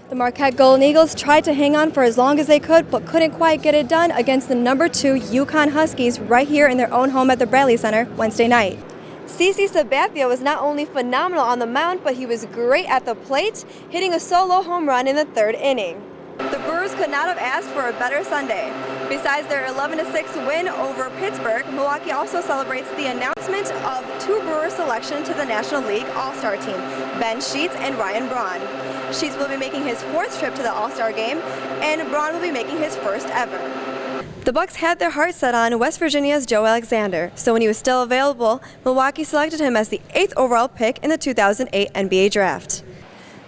The Marquette Golden Eagles tried to hang on for as long as they could, but couldn't quite get it done against the #2 Yukon Huskies right here in their own home at the Bradley Center Wednesday night. CC Sabathia was not only phenomenal on the mound, but he was great at the plate, hitting a solo home run in the third inning. The Brewers could not have asked for a better Sunday. Besides their 11-6 win over Pittsburgh, Milwaukee also celebrates the announcement of 2 Brewer selection to the National League All-Star team, Ben Sheets and Ryan Braun. Sheets will be making his 4th trip to the All-Star game, and Braun will be making his 1st ever. The Bucks had their heart set on West Virginia's Joe Alexander, so when he was still available, Milwaukee selected him as the 8th overall pick in the 2008 NBA Draft.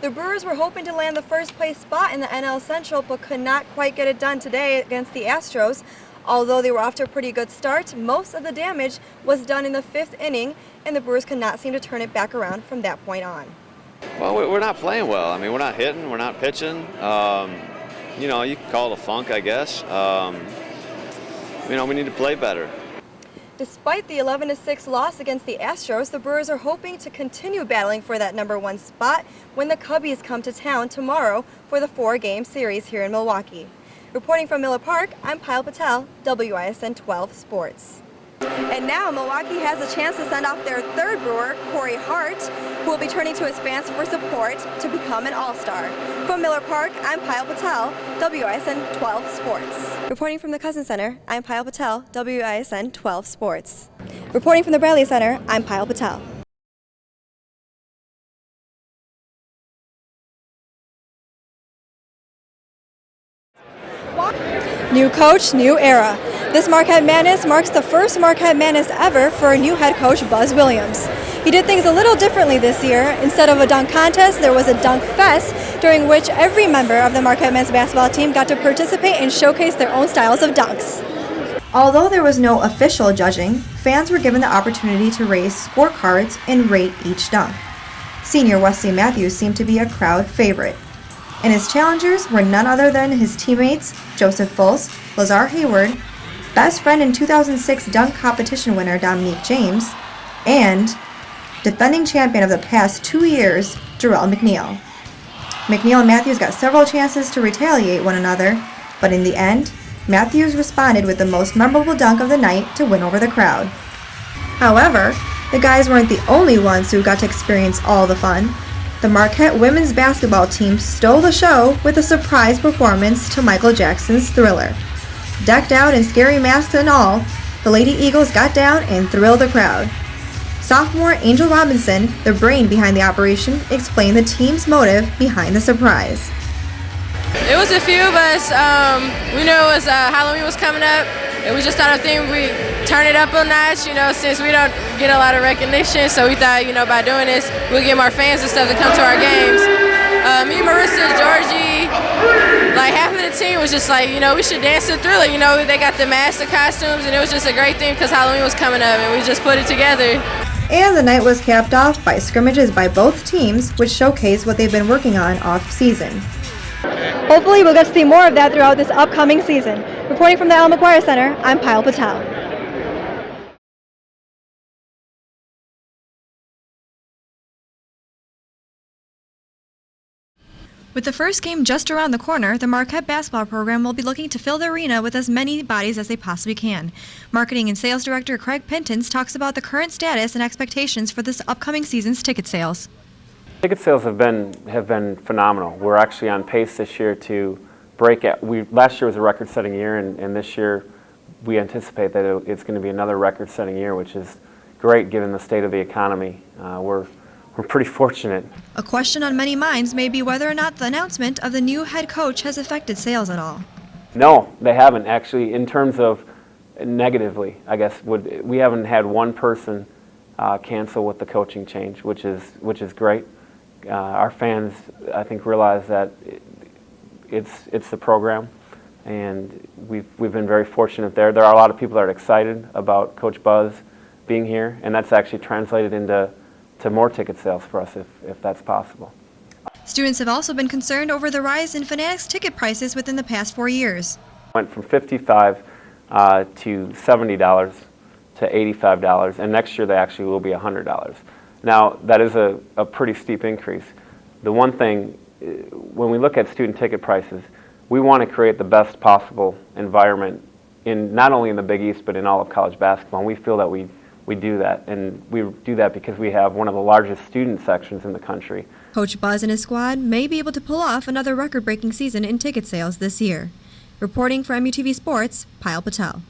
The Brewers were hoping to land the first place spot in the NL Central, but could not quite get it done today against the Astros. Although they were off to a pretty good start, most of the damage was done in the 5th inning, and the Brewers could not seem to turn it back around from that point on. Well, we're not playing well. I mean, we're not hitting, we're not pitching. You know, you can call it a funk, I guess. You know, we need to play better. Despite the 11-6 loss against the Astros, the Brewers are hoping to continue battling for that #1 spot when the Cubbies come to town tomorrow for the 4-game series here in Milwaukee. Reporting from Miller Park, I'm Payal Patel, WISN 12 Sports. And now Milwaukee has a chance to send off their 3rd Brewer, Corey Hart, who will be turning to his fans for support to become an All-Star. From Miller Park, I'm Payal Patel, WISN 12 Sports. Reporting from the Cousin Center, I'm Payal Patel, WISN 12 Sports. Reporting from the Bradley Center, I'm Payal Patel. New coach, new era. This Marquette Madness marks the first Marquette Madness ever for a new head coach, Buzz Williams. He did things a little differently this year. Instead of a dunk contest, there was a dunk fest during which every member of the Marquette men's basketball team got to participate and showcase their own styles of dunks. Although there was no official judging, fans were given the opportunity to raise scorecards and rate each dunk. Senior Wesley Matthews seemed to be a crowd favorite, and his challengers were none other than his teammates Joseph Fultz, Lazar Hayward, best friend and 2006 dunk competition winner Dominique James, and defending champion of the past 2 years, Jarrell McNeil. McNeil and Matthews got several chances to retaliate one another, but in the end, Matthews responded with the most memorable dunk of the night to win over the crowd. However, the guys weren't the only ones who got to experience all the fun. The Marquette women's basketball team stole the show with a surprise performance to Michael Jackson's Thriller. Decked out in scary masks and all, the Lady Eagles got down and thrilled the crowd. Sophomore Angel Robinson, the brain behind the operation, explained the team's motive behind the surprise. It was a few of us. We knew it was Halloween was coming up, and we just thought of thing we turn it up a notch, you know, since we don't get a lot of recognition. So we thought, you know, by doing this, we'll get more fans and stuff to come to our games. Me, Marissa, Georgie, like half of the team was just like, you know, we should dance to Thriller. You know, they got the masks, the costumes, and it was just a great thing because Halloween was coming up, and we just put it together. And the night was capped off by scrimmages by both teams, which showcased what they've been working on off-season. Hopefully we'll get to see more of that throughout this upcoming season. Reporting from the Al McGuire Center, I'm Payal Patel. With the first game just around the corner, the Marquette basketball program will be looking to fill the arena with as many bodies as they possibly can. Marketing and Sales Director Craig Pintons talks about the current status and expectations for this upcoming season's ticket sales. Ticket sales have been phenomenal. We're actually on pace this year to break it. Last year was a record-setting year, and this year we anticipate that it's going to be another record-setting year, which is great given the state of the economy. We're pretty fortunate. A question on many minds may be whether or not the announcement of the new head coach has affected sales at all. No, they haven't actually. In terms of negatively, I guess we haven't had one person cancel with the coaching change, which is great. Our fans, I think, realize that it's the program, and we've been very fortunate there. There are a lot of people that are excited about Coach Buzz being here, and that's actually translated into more ticket sales for us if that's possible. Students have also been concerned over the rise in Fanatics ticket prices within the past 4 years. Went from $55 to $70 to $85, and next year they actually will be $100. Now, that is a pretty steep increase. The one thing when we look at student ticket prices, we want to create the best possible environment in not only in the Big East but in all of college basketball. And we feel that we do that, and we do that because we have one of the largest student sections in the country. Coach Buzz and his squad may be able to pull off another record-breaking season in ticket sales this year. Reporting for MUTV Sports, Payal Patel.